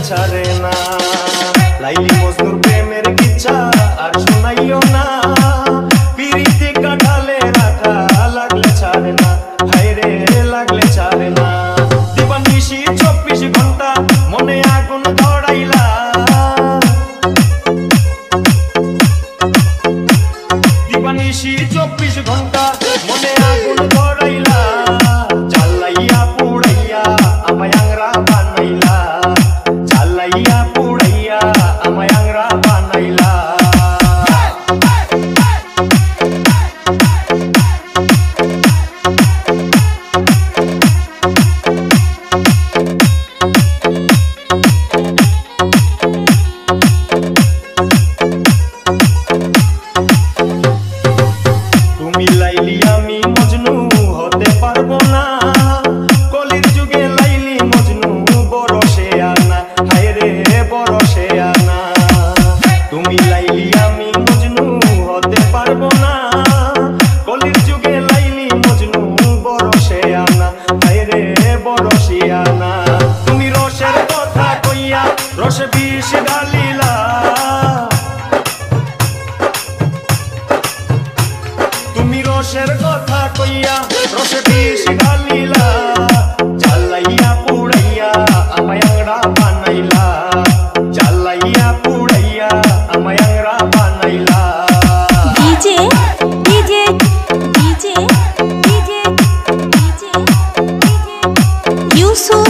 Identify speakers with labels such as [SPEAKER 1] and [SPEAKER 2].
[SPEAKER 1] ছাড়ে না লাইলি মজনুর প্রেমের কিচ্ছা আর শোনাইও না পিরিতি কাঠালে রাখা লাগলে ছাড়ে না হায়রে লাগলে ছাড়ে না দিবানিশি 24 ঘন্টা মনে আগুন ধরাইলা দিবানিশি 24 ঘন্টা মনে আগুন ধরাইলা জ্বালাইয়া পুড়াইয়া আমায় আংরা বানাইলা জ্বালাইয়া পুড়াইয়া আমায় আংরা বানাইলা তুমি লাইলি আমি মজনু হতে পারবো না কলির যুগে লাইলি মজনু বড় সে আনা হায়রে বড় সে আনা তুমি লাইলি আমি মজনু হতে পারবো না কলির যুগে লাইলি মজনু বড় সে আনা হায়রে বড় সে আনা তুমি রসের কথা কইয়া রসে বিষ ঢালিলা তুমি রসের কথা কইয়া রসে বিষ ঢালিলা জ্বালাইয়া পুড়াইয়া আমায় আংরা বানাইলা জ্বালাইয়া পুড়াইয়া আমায় আংরা বানাইলা
[SPEAKER 2] DJ DJ DJ DJ DJ Yusuf